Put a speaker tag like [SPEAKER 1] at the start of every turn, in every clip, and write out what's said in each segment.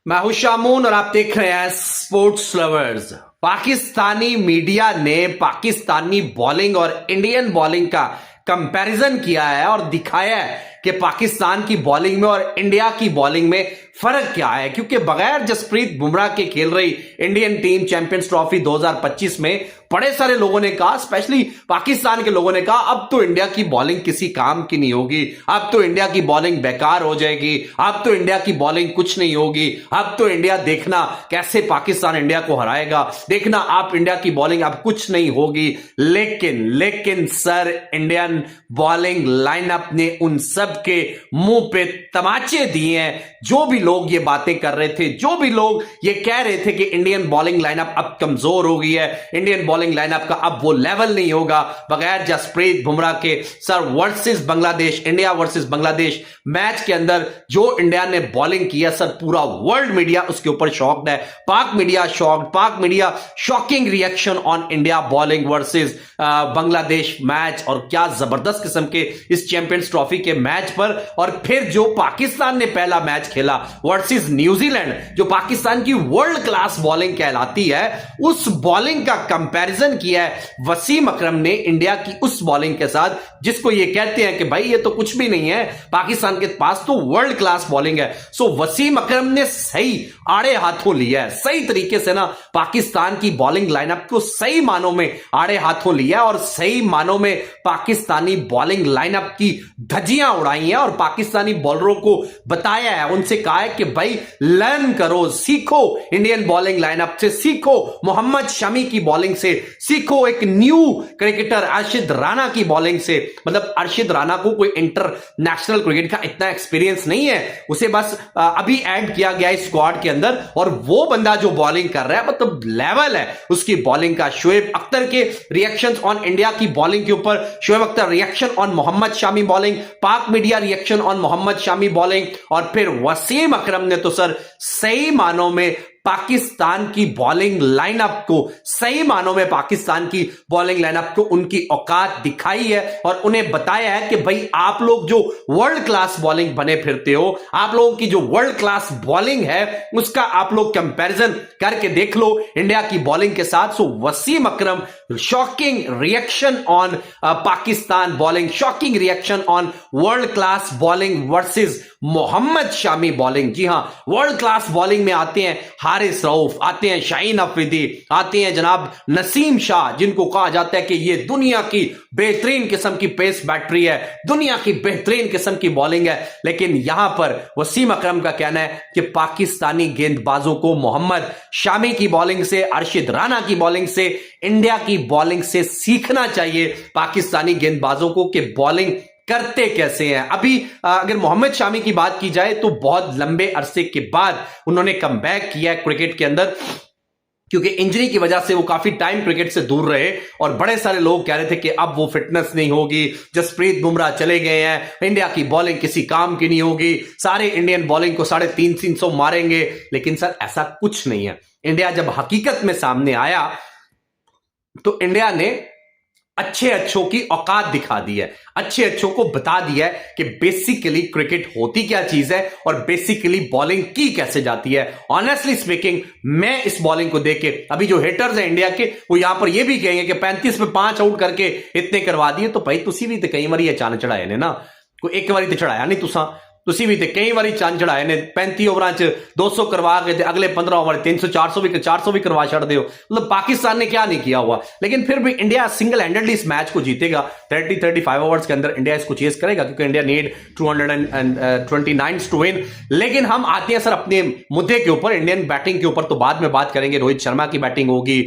[SPEAKER 1] मैं हूं शामून और आप देख रहे हैं स्पोर्ट्स लवर्स। पाकिस्तानी मीडिया ने पाकिस्तानी बॉलिंग और इंडियन बॉलिंग का कंपैरिजन किया है और दिखाया है कि पाकिस्तान की बॉलिंग में और इंडिया की बॉलिंग में फर्क क्या है, क्योंकि बगैर जसप्रीत बुमराह के खेल रही इंडियन टीम चैंपियंस ट्रॉफी 2025 में बड़े सारे लोगों ने कहा, स्पेशली पाकिस्तान के लोगों ने कहा, अब तो इंडिया की बॉलिंग किसी काम की नहीं होगी, अब तो इंडिया की बॉलिंग बेकार हो जाएगी, अब तो इंडिया की बॉलिंग कुछ नहीं होगी, अब तो इंडिया देखना कैसे पाकिस्तान इंडिया को हराएगा, देखना आप इंडिया की बॉलिंग अब कुछ नहीं होगी। लेकिन सर, इंडियन बॉलिंग लाइनअप ने उन सब के मुंह पे तमाचे दिए हैं। जो भी लोग ये बातें कर रहे थे, जो भी लोग ये कह रहे थे कि इंडियन बॉलिंग लाइनअप अब कमजोर हो गई है, इंडियन बॉलिंग लाइनअप का अब वो लेवल नहीं होगा बगैर जसप्रीत बुमराह के, sir versus Bangladesh, India versus Bangladesh match के अंदर जो इंडिया ने बॉलिंग किया, सर पूरा वर्ल्ड मीडिया उसके ऊपर शॉक्ड है। Pak media shocked, Pak media shocking reaction on India bowling versus Bangladesh match, और क्या जबरदस्त किस्म के इस चैंपियंस ट्रॉफी के मैच पर। और फिर जो पाकिस्तान ने पहला मैच खेला वर्सेस न्यूजीलैंड, जो पाकिस्तान की वर्ल्ड क्लास बॉलिंग कहलाती है, उस बॉलिंग का कंपैरिजन किया है वसीम अकरम ने इंडिया की उस बॉलिंग के साथ, जिसको ये कहते हैं कि भाई ये तो कुछ भी नहीं है, पाकिस्तान के पास तो वर्ल्ड क्लास बॉलिंग है। सो वसीम अकरम ने सही आड़े हाथों लिया है, सही तरीके से ना पाकिस्तान की बॉलिंग लाइनअप को सही मानों में आड़े हाथों लिया और सही मानों में पाकिस्तानी बॉलिंग लाइनअप की धज्जियां उड़ाई हैं और पाकिस्तानी बॉलरों को बताया है, उनसे कहा है कि भाई लर्न करो, सीखो इंडियन बॉलिंग लाइनअप से, सीखो मोहम्मद शमी की बॉलिंग से, सीखो एक न्यू क्रिकेटर अर्शिद राणा की बॉलिंग से। मतलब अर्शिद राणा को कोई इंटरनेशनल क्रिकेट का इतना एक्सपीरियंस नहीं है, उसे बस अभी ऐड किया गया है स्क्वाड के अंदर, और वो बंदा जो बॉलिंग कर रहा है, मतलब लेवल है उसकी बॉलिंग का। शोएब अख्तर के रिएक्शंस ऑन इंडिया की बॉलिंग के ऊपर, Shoaib Akhtar reaction on Mohammed Shami bowling, Pak media reaction on Mohammed Shami bowling, और फिर वसीम अकरम ने तो सर सही मानों में पाकिस्तान की बॉलिंग लाइनअप को, सही मानों में पाकिस्तान की बॉलिंग लाइनअप को उनकी औकात दिखाई है और उन्हें बताया है कि भाई आप लोग जो वर्ल्ड क्लास बॉलिंग बने फिरते हो, आप लोगों की जो वर्ल्ड क्लास बॉलिंग है उसका आप लोग कंपैरिजन करके देख लो इंडिया की बॉलिंग के साथ। So Wasim Akram shocking reaction on Pakistan bowling, shocking reaction on world class bowling versus Mohammed Shami bowling. जी हां, वर्ल्ड क्लास बॉलिंग में आते हैं हारिस रऊफ, आते हैं शाहीन अफरीदी, आते हैं जनाब नसीम शाह, जिनको कहा जाता है कि ये दुनिया की बेहतरीन किस्म की पेस बैटरी है, दुनिया की बेहतरीन किस्म की बॉलिंग है। लेकिन यहां पर वसीम अकरम का कहना है कि पाकिस्तानी गेंदबाजों को मोहम्मद शामी की बॉलिंग से, अर्शिद राणा की बॉलिंग से, इंडिया की बॉलिंग से सीखना चाहिए पाकिस्तानी गेंदबाजों को कि बॉलिंग करते कैसे हैं। अभी अगर मोहम्मद शामी की बात की जाए तो बहुत लंबे अरसे के बाद उन्होंने कमबैक किया है क्रिकेट के अंदर, क्योंकि इंजरी की वजह से वो काफी टाइम क्रिकेट से दूर रहे और बड़े सारे लोग कह रहे थे कि अब वो फिटनेस नहीं होगी, जसप्रीत बुमराह चले गए हैं, इंडिया की बॉलिंग किसी काम की नहीं होगी, सारे इंडियन बॉलिंग को 350 मारेंगे। लेकिन सर ऐसा कुछ नहीं है। इंडिया जब हकीकत में सामने आया तो इंडिया ने अच्छे अच्छों की औकात दिखा दी है, अच्छे अच्छों को बता दिया है कि बेसिकली क्रिकेट होती क्या चीज है और बेसिकली बॉलिंग की कैसे जाती है। ऑनेस्टली स्पीकिंग, मैं इस बॉलिंग को देख के, अभी जो हेटर्स हैं इंडिया के, वो यहां पर ये भी कहेंगे कि 35 में 5 आउट करके इतने करवा दिए, तो भाई तुसी भी तो कई बार अचानक चढ़ाए ने ना, कोई एक बारी तो चढ़ाया नहीं तुसी भी तो कई बारी चंद चढ़ाए ने। 35 ओवर 200 करवा के अगले 15 ओवर 300 400 भी करवा छड़ दे। मतलब पाकिस्तान ने क्या नहीं किया हुआ, लेकिन फिर भी इंडिया सिंगल हैंडेडली इस मैच को जीतेगा। 35 ओवर्स के अंदर इंडिया इसको चेस करेगा, क्योंकि इंडिया नीड 229 टू विन। लेकिन हम आते हैं सर अपने मुद्दे के ऊपर, इंडियन बैटिंग के ऊपर तो बाद में बात करेंगे। रोहित शर्मा की बैटिंग होगी,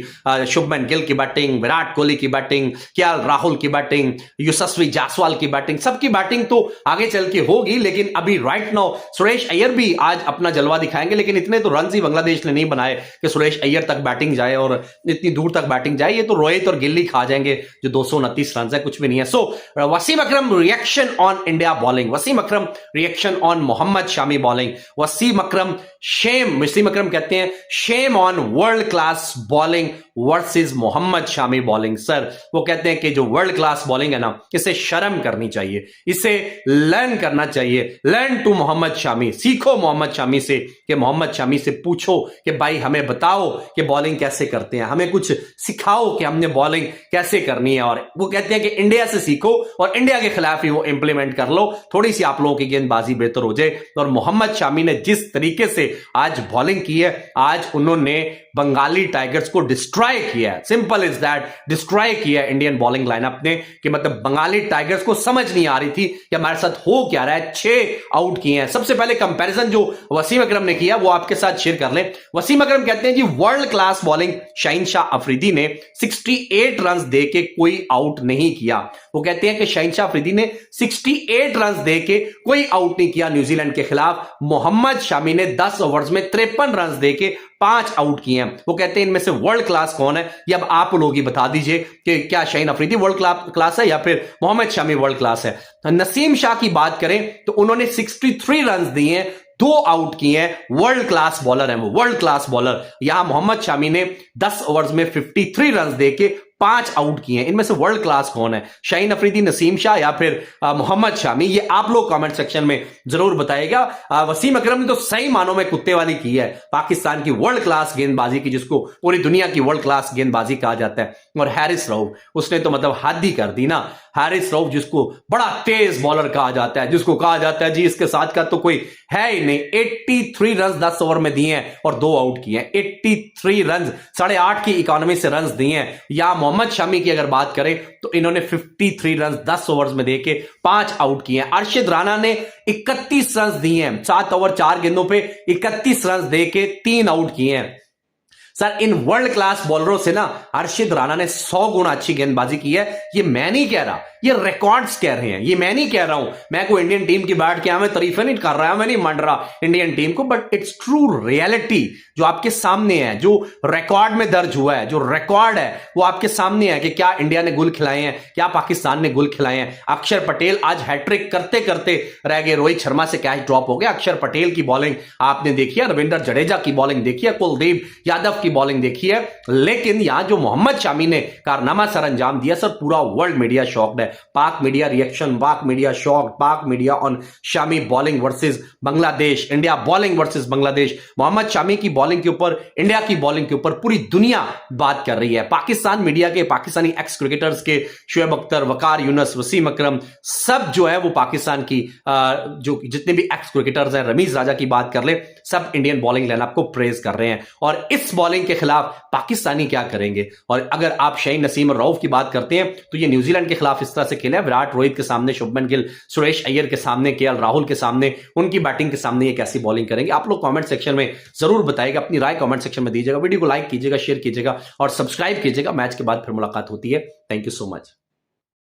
[SPEAKER 1] शुभमन गिल की बैटिंग, विराट कोहली की बैटिंग, केएल राहुल की बैटिंग, यशस्वी जायसवाल की बैटिंग, सबकी बैटिंग तो आगे चल के होगी। लेकिन अभी राइट नाउ सुरेश अय्यर भी आज अपना जलवा दिखाएंगे, लेकिन इतने तो रन ही बांग्लादेश ने नहीं बनाए कि सुरेश अय्यर तक बैटिंग जाए और इतनी दूर तक बैटिंग जाए। ये तो रोहित और गिल्ली खा जाएंगे जो 229 रन है, कुछ भी नहीं है। So Wasim Akram reaction on India bowling, Wasim Akram reaction on Mohammed Shami bowling, Wasim Akram shame, Wasim Akram कहते हैं shame on world class bowling versus Mohammed Shami bowling. Sir वो कहते हैं कि जो वर्ल्ड क्लास बॉलिंग है ना, इसे शर्म करनी चाहिए, इसे लर्न करना चाहिए। लर्न टू मोहम्मद शामी, सीखो मोहम्मद शामी से, कि मोहम्मद शामी से पूछो कि भाई हमें बताओ कि बॉलिंग कैसे करते हैं, हमें कुछ सिखाओ कि हमने बॉलिंग कैसे करनी है। और वो कहते हैं कि इंडिया से सीखो और इंडिया के खिलाफ ही वो इंप्लीमेंट कर लो, थोड़ी सी आप लोगों की गेंदबाजी बेहतर हो जाए। और मोहम्मद शामी ने जिस तरीके से आज बॉलिंग की है, आज उन्होंने बंगाली टाइगर्स को डिस्ट्रॉय किया है, सिंपल इज दैट, डिस्ट्रॉय किया है इंडियन बॉलिंग लाइनअप ने, कि मतलब बंगाली टाइगर्स को समझ नहीं आ रही थी कि हमारे साथ हो क्या रहा है। 6 आउट किए हैं। सबसे पहले कंपैरिजन जो वसीम अकरम ने किया वो आपके साथ शेयर कर लें। वसीम अकरम कहते हैं जी world class bowling Shaheen Shah Afridi ने 68 रन दे के कोई आउट नहीं किया। वो कहते हैं कि शाहीन शाह अफरीदी ने 68 रन दे के कोई आउट नहीं किया न्यूजीलैंड के खिलाफ। मोहम्मद शामी ने 10 ओवर्स में 53 रन दे के 5 आउट किए हैं। वो कहते हैं इनमें से वर्ल्ड क्लास कौन है, ये अब आप लोग ही बता दीजिए कि क्या शाहीन अफरीदी वर्ल्ड क्लास है या फिर मोहम्मद शामी वर्ल्ड क्लास है। नसीम शाह की बात करें तो उन्होंने 63 रन दिए हैं, 2 आउट किए हैं, वर्ल्ड क्लास बॉलर है वो, वर्ल्ड क्लास बॉलर। यहां मोहम्मद शामी ने 10 ओवर्स में 53 रन देके 5 आउट किए हैं। इनमें से वर्ल्ड क्लास कौन है, शाहीन अफरीदी, नसीम शाह या फिर मोहम्मद शामी? ये आप लोग कमेंट सेक्शन में जरूर बताइएगा। वसीम अकरम ने तो सही मानों में कुत्ते वाली की है पाकिस्तान की वर्ल्ड क्लास गेंदबाजी की, जिसको पूरी दुनिया की वर्ल्ड क्लास गेंदबाजी कहा जाता है। और हैरिस रऊफ, उसने तो मतलब हद ही कर दी ना। हैरिस रऊफ जिसको बड़ा तेज बॉलर कहा जाता है, जिसको कहा जाता है जी इसके साथ का तो कोई है ही नहीं। 83 रन 10 ओवर में दिए हैं और 2 आउट किए हैं। 83 रन, 8.5 की इकोनॉमी से रन दिए हैं। या मोहम्मद शामी की अगर बात करें तो इन्होंने 53 रन 10 ओवर्स में देके 5 आउट किए हैं। अरशद राणा ने 31 रन दिए हैं, 7 ओवर 4 गेंदों पे 31 रन देके 3 आउट किए हैं। सर इन वर्ल्ड क्लास बॉलरों से ना अरशद राणा ने 100 गुना अच्छी गेंदबाजी की है। ये मैं नहीं कह रहा, ये रिकॉर्ड्स कह रहे हैं, ये मैं नहीं कह रहा हूं। मैं कोई इंडियन टीम की बैठ के मैं तारीफें नहीं कर रहा, मैं नहीं मान रहा इंडियन टीम को, बट इट्स ट्रू रियलिटी जो आपके सामने है, जो रिकॉर्ड में दर्ज हुआ है, जो रिकॉर्ड है वो आपके सामने है कि क्या इंडिया ने गोल खिलाए हैं, क्या पाकिस्तान ने गोल खिलाए हैं। अक्षर पटेल आज हैट्रिक करते करते रह गए, रोहित शर्मा से कैच ड्रॉप हो गया। अक्षर पटेल की बॉलिंग आपने देखी है, रविंद्र जडेजा की बॉलिंग देखी है, कुलदीप यादव की बॉलिंग देखी है, लेकिन यहां जो मोहम्मद शामी ने कारनामा सर अंजाम दिया, सर पूरा वर्ल्ड मीडिया शॉक्ड है। Pak media reaction, Pak media shocked, Pak media on Shami bowling versus Bangladesh, India bowling versus Bangladesh. Mohammed Shami की बॉलिंग के ऊपर, इंडिया की बॉलिंग के ऊपर पूरी दुनिया बात कर रही है। पाकिस्तान मीडिया के, पाकिस्तानी एक्स क्रिकेटर्स के, शुएब अख्तर, वकार यूनुस, वसीम अकरम, सब जो है वो पाकिस्तान की जो जितने भी एक्स क्रिकेटर्स हैं, रमीज राजा की बात कर ले, सब इंडियन बॉलिंग लाइनअप को प्रेज कर रहे हैं। और इस बॉलिंग के खिलाफ पाकिस्तानी क्या करेंगे? और अगर आप शाहीन नसीम और रऊफ की बात करते हैं तो ये न्यूजीलैंड के खिलाफ इस तरह से खेले, विराट रोहित के सामने, शुभमन गिल, सुरेश अय्यर के सामने, केएल राहुल के सामने, उनकी बैटिंग के सामने ये कैसी बॉलिंग करेंगे? आप लोग कमेंट सेक्शन में जरूर बताइएगा, अपनी राय कमेंट सेक्शन में दीजिएगा। वीडियो को लाइक कीजिएगा, शेयर कीजिएगा और सब्सक्राइब कीजिएगा। मैच के बाद फिर मुलाकात होती है। Thank you so much.